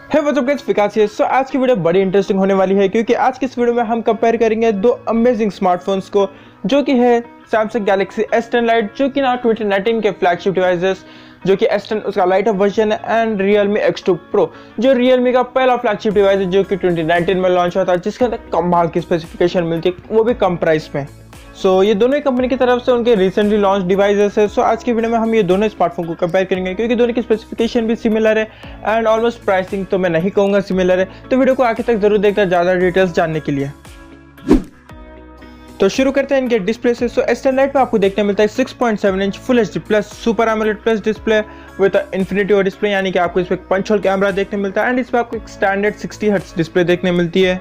है what's up guys, विकास है। सो आज की वीडियो बड़ी इंटरेस्टिंग होने वाली है क्योंकि आज की इस वीडियो में हम कंपेयर करेंगे दो अमेजिंग स्मार्टफोन्स को, जो कि है सैमसंग गैलेक्सी S10 लाइट, जो कि ना 2019 के फ्लैगशिप डिवाइसेस, जो कि S10 उसका लाइट वर्जन है, एंड realme X2 Pro, जो realme का पहला फ्लैगशिप डिवाइस है जो कि 2019 में लॉन्च हुआ था, जिसके अंदर कमाल की स्पेसिफिकेशन मिलती है, वो भी कम प्राइस में। सो ये दोनों ही कंपनी की तरफ से उनके रिसेंटली लॉन्च डिवाइसेस है। सो आज की वीडियो में हम ये दोनों स्मार्टफोन को कंपेयर करेंगे क्योंकि दोनों की स्पेसिफिकेशन भी सिमिलर है एंड ऑलमोस्ट प्राइसिंग तो मैं नहीं कहूँगा सिमिलर है। तो वीडियो को आखिर तक जरूर देखना ज़्यादा डिटेल्स जानने के लिए। तो शुरू करते हैं इनके डिस्प्ले से। सो S10 लाइट पे आपको देखने मिलता है 6.7 inch full HD plus super AMOLED plus display with infinity display, यानी कि आपको इस पर पंच होल कैमरा देखने मिलता है एंड इस पर आपको एक स्टैंडर्ड 60 हर्ट्ज डिस्प्ले देखने मिलती है।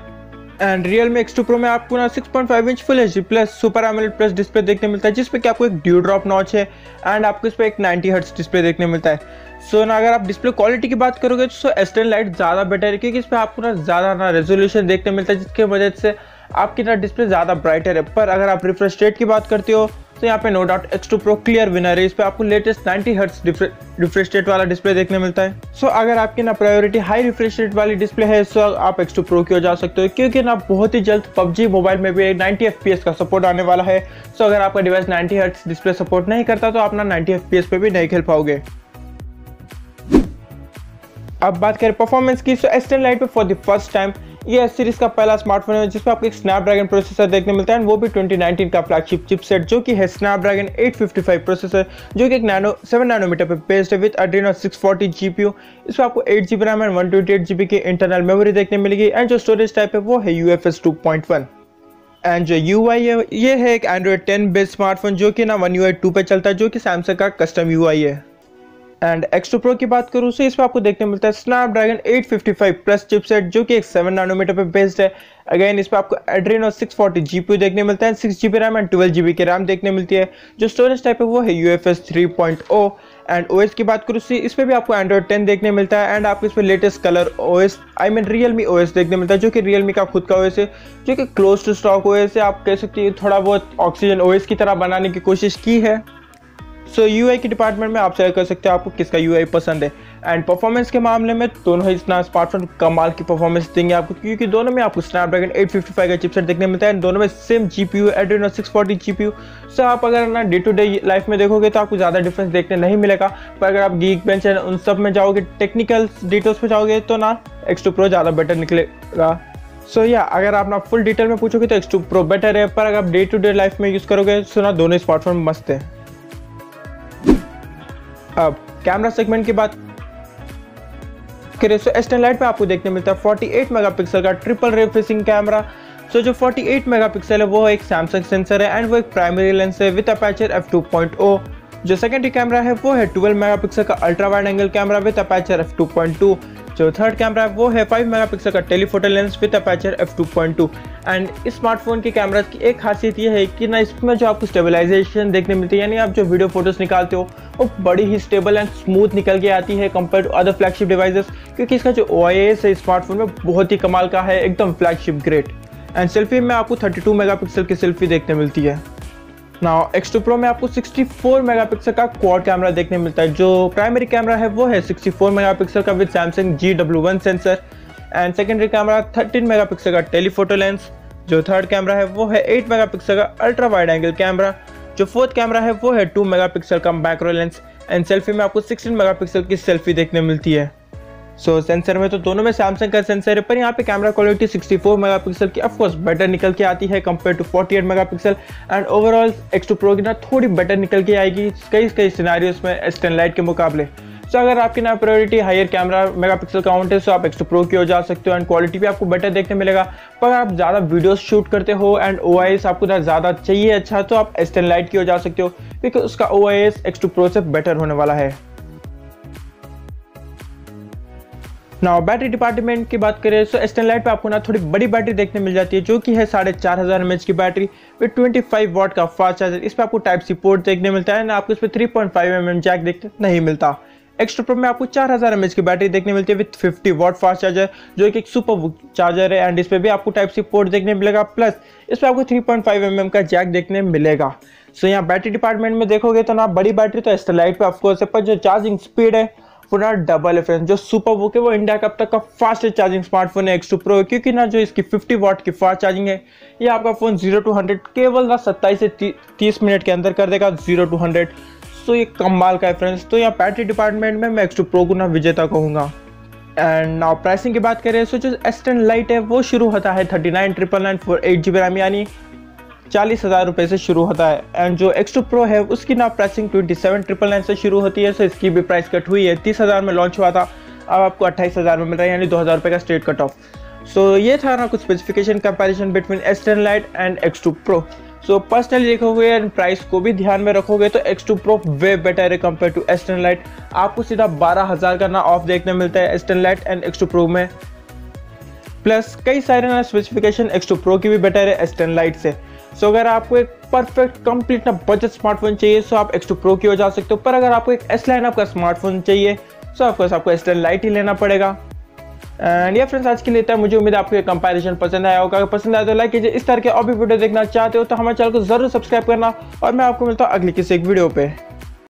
एंड realme X2 Pro में आपको ना 6.5 inch full HD plus super AMOLED plus display देखने मिलता है, जिसपे कि आपको एक ड्यू ड्रॉप नॉच है एंड आपको इस पर एक 90 हर्ट्ज डिस्प्ले देखने मिलता है। सो ना अगर आप डिस्प्ले क्वालिटी की बात करोगे तो S10 लाइट ज़्यादा बेटर है क्योंकि इस पर आपको ना ज़्यादा ना रेजोल्यूशन देखने मिलता है, जिसकी वजह से आपकी ना डिस्प्ले ज़्यादा ब्राइटर है। पर अगर आप रिफ्रेश रेट की बात करते हो तो यहाँ पे no doubt X2 Pro clear winner है। इस पे आपको लेटेस्ट 90 हर्ट्ज रिफ्रेश रेट वाला डिस्प्ले देखने मिलता है। सो अगर आपकी ना प्रायोरिटी हाई रिफ्रेश रेट वाली डिस्प्ले है तो आप X2 Pro की ओर जा सकते हो, क्योंकि ना बहुत ही जल्द PUBG मोबाइल में भी 90 FPS का सपोर्ट आने वाला है। सो अगर आपका डिवाइस 90 हर्ट्ज डिस्प्ले सपोर्ट नहीं करता तो आप ना 90 FPS पे भी नहीं खेल पाओगे। अब बात करें परफॉर्मेंस की, सो S10 लाइट पे फॉर द फर्स्ट टाइम ये S सीरीज का पहला स्मार्टफोन है जिसमें आपको एक स्नैपड्रैगन प्रोसेसर देखने मिलता है, वो भी 2019 का फ्लैगशिप चिपसेट, जो कि है स्नैपड्रैगन 855 प्रोसेसर, जो कि एक 7 नैनोमीटर पे बेस्ड है विद Adreno 640 GPU। इसमें आपको 8 GB रैम एंड 128 GB की इंटरनल मेमोरी देखने मिलेगी एंड जो स्टोरेज टाइप है वो है UFS 2.1। एंड जो UI है ये है एक Android 10 बेस्ड स्मार्टफोन, जो कि ना One UI 2 पे चलता है, जो कि सैमसंग का कस्टम UI है। एंड X2 Pro की बात करूँ तो इस पर आपको देखने मिलता है स्नैपड्रैगन 855 प्लस चिपसेट, जो कि एक 7 नैनोमीटर पे बेस्ड है। अगेन इस पर आपको Adreno 640 GPU देखने मिलता है, 6 GB रैम एंड 12 GB की रैम देखने मिलती है। जो स्टोरेज टाइप है वो है UFS 3.0। एंड OS की बात करूँ तो इस पर भी आपको Android 10 देखने मिलता है एंड आपको इस पर latest colour OS realme OS देखने मिलता है, जो कि realme का खुद का OS है, जो कि क्लोज टू स्टॉक OS है। आप कह सकते हैं थोड़ा बहुत ऑक्सीजन OS की तरह बनाने की कोशिश की है। सो UI के डिपार्टमेंट में आप शेयर कर सकते हो आपको किसका UI पसंद है। एंड परफॉर्मेंस के मामले में दोनों ही स्मार्टफोन कमाल की परफॉर्मेंस देंगे आपको, क्योंकि दोनों में आपको स्नैपड्रैगन 855 का चिपसेट देखने मिलता है, दोनों में सेम GPU Adreno 640 GPU। सो आप अगर ना डे टू डे लाइफ में देखोगे तो आपको ज़्यादा डिफरेंस देखने नहीं मिलेगा, पर अगर आप गीक बेंच एंड उन सब में जाओगे, टेक्निकल डिटेल्स पे जाओगे तो ना X2 Pro ज़्यादा बेटर निकलेगा। सो या अगर आप ना फुल डिटेल में पूछोगे तो X2 Pro बेटर है, पर अगर आप डे टू डे लाइफ में यूज़ करोगे तो ना दोनों स्मार्टफोन मस्त है। अब कैमरा सेगमेंट की बात करें तो S10 लाइट पे आपको देखने मिलता है 48 मेगापिक्सल का ट्रिपल रे फेसिंग कैमरा। सो जो 48 मेगापिक्सल है वो एक सैमसंग सेंसर है एंड वो एक प्राइमरी लेंस है विद अपर्चर f2.0। जो सेकेंडरी कैमरा है वो है 12 मेगापिक्सल का ultra wide angle camera with aperture f2.2। जो थर्ड कैमरा है वो है 5 मेगापिक्सल का telephoto lens with aperture f2.2। And इस स्मार्टफोन के कैमरा की एक खासियत ये है कि ना इसमें जो आपको स्टेबलाइजेशन देखने मिलती है, यानी आप जो वीडियो फोटोज निकालते हो वो बड़ी ही स्टेबल एंड स्मूथ निकल के आती है compare to other flagship devices, क्योंकि इसका जो OIS है स्मार्टफोन में बहुत ही कमाल का है, एकदम फ्लैगशिप ग्रेड। एंड सेल्फी में आपको 32 मेगापिक्सल की सेल्फी देखने मिलती है। नाउ X2 Pro में आपको 64 मेगापिक्सल का क्वाड कैमरा देखने मिलता है। जो प्राइमरी कैमरा है वो है 64 मेगापिक्सल का with Samsung GW1 sensor and secondary camera 13 megapixel का टेलीफोटो लेंस। जो थर्ड कैमरा है वो है 8 मेगापिक्सल का अल्ट्रा वाइड एंगल कैमरा। जो फोर्थ कैमरा है वो है 2 मेगापिक्सल का मैक्रो लेंस एंड सेल्फी में आपको 16 मेगापिक्सल की सेल्फी देखने मिलती है। सो सेंसर में तो दोनों में सैमसंग का सेंसर है, पर यहाँ पे कैमरा क्वालिटी 64 मेगापिक्सल की ऑफकोर्स बेटर निकल के आती है compare to 48 megapixel. And overall X2 Pro की ना थोड़ी बेटर निकल के आएगी कई सिनेरियोस में S10 लाइट के मुकाबले। सो अगर आपकी ना priority higher camera megapixel count है तो आप X2 Pro की ओर जा सकते हो एंड क्वालिटी भी आपको बेटर देखने मिलेगा। पर अगर आप ज़्यादा वीडियोस शूट करते हो एंड OIS आपको ना ज़्यादा चाहिए अच्छा, तो आप S10 लाइट की ओर जा सकते हो, क्योंकि उसका OIS X2 Pro से बेटर होने वाला है। नाउ बैटरी डिपार्टमेंट की बात करें तो S10 लाइट पे आपको ना थोड़ी बड़ी बैटरी देखने मिल जाती है, जो कि है 4500 mAh की बैटरी विद 25 वाट का फास्ट चार्जर। इस पर आपको टाइप सी पोर्ट देखने मिलता है ना, आपको इस पर 3.5 mm जैक देखने नहीं मिलता। X2 Pro में आपको 4000 mAh की बैटरी देखने मिलती है विद 50 वाट फास्ट चार्जर, जो कि एक सुपर चार्जर है एंड इस पर भी आपको टाइप सी पोर्ट देखने मिलेगा, प्लस इस पर आपको 3.5 mm का जैक देखने मिलेगा। सो यहाँ बैटरी डिपार्टमेंट में देखोगे तो ना बड़ी बैटरी तो S10 लाइट पे ऑफकोर्स है, पर जो चार्जिंग स्पीड है पूरा डबल है फ्रेंड्स। जो सुपर बुक है वो इंडिया का अब तक का फास्टेस्ट चार्जिंग स्मार्टफोन है X2 Pro, क्योंकि ना जो इसकी 50 वाट की फास्ट चार्जिंग है ये आपका फ़ोन 0 to 100 केवल ना 27 से 30 मिनट के अंदर कर देगा 0 to 100। सो ये कमाल का है फ्रेंड्स। तो यहाँ बैटरी डिपार्टमेंट में मैं X2 Pro को ना विजेता कहूँगा। एंड नाउ प्राइसिंग की बात करें तो जो S10 लाइट है वो शुरू होता है 39,999 for 8GB रैम, यानी 40,000 रुपये से शुरू होता है। एंड जो X2 Pro है उसकी ना प्राइसिंग 27,999 से शुरू होती है। सो इसकी भी प्राइस कट हुई है, 30,000 में लॉन्च हुआ था, अब आपको 28,000 में मिल रहा है, यानी 2,000 रुपये का स्ट्रेट कट ऑफ। सो ये था ना कुछ specification comparison between S10 light and X2 Pro। So personally देखोगे एंड प्राइस को भी ध्यान में रखोगे तो X2 Pro वे बेटर है कंपेयर टू S10 लाइट। आपको सीधा 12,000 का ना ऑफ देखने मिलता है S10 light and X2 Pro में, प्लस कई सारे ना स्पेसिफिकेशन X2 Pro की भी बेटर है S10 लाइट से। सो अगर आपको एक परफेक्ट कंप्लीट ना बजट स्मार्टफोन चाहिए तो आप X2 Pro की ओर जा सकते हो, पर अगर आपको एक S लाइन का स्मार्टफोन चाहिए तो ऑफकोर्स आपको S10 लाइट ही लेना पड़ेगा। एंड ये फ्रेंड्स आज के लिए था। मुझे उम्मीद है आपको ये कंपैरिजन पसंद आया होगा। अगर पसंद आया तो लाइक कीजिए। इस तरह के और भी वीडियो देखना चाहते हो तो हमारे चैनल को जरूर सब्सक्राइब करना, और मैं आपको मिलता हूँ अगली किसी एक वीडियो पे।